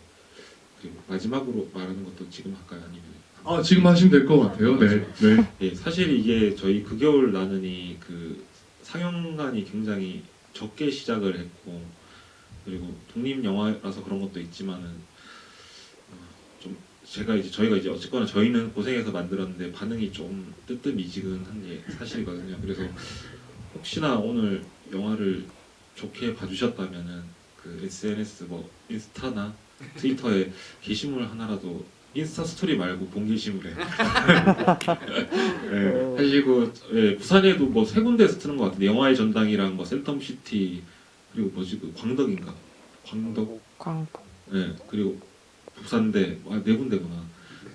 그리고 마지막으로 말하는 것도 지금 할까요, 아니면? 지금 하시면 될 것 같아요. 네, 네. 예, 사실 이게 저희 그 겨울 나는이 그 상영관이 굉장히 적게 시작을 했고 그리고 독립 영화라서 그런 것도 있지만은 좀 저희가 이제 어쨌거나 저희는 고생해서 만들었는데 반응이 좀 뜨뜻미지근한 게 사실이거든요. 그래서 혹시나 오늘 영화를 좋게 봐주셨다면은 그 SNS 뭐 인스타나 트위터에 게시물 하나라도 인스타 스토리 말고 본 게시물에 네, 하시고 부산에도 뭐 3군데에서 트는 것 같은데 영화의 전당이랑 뭐 센텀시티 그리고 뭐지 그 광덕인가 광덕 네 그리고 부산대 4군데구나.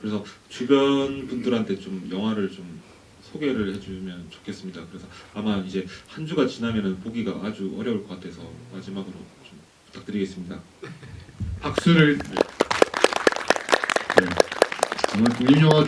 그래서 주변 분들한테 좀 영화를 좀 소개를 해주면 좋겠습니다. 그래서 아마 이제 한 주가 지나면은 보기가 아주 어려울 것 같아서 마지막으로 좀 부탁드리겠습니다. 박수를. 네. 정말 독립영화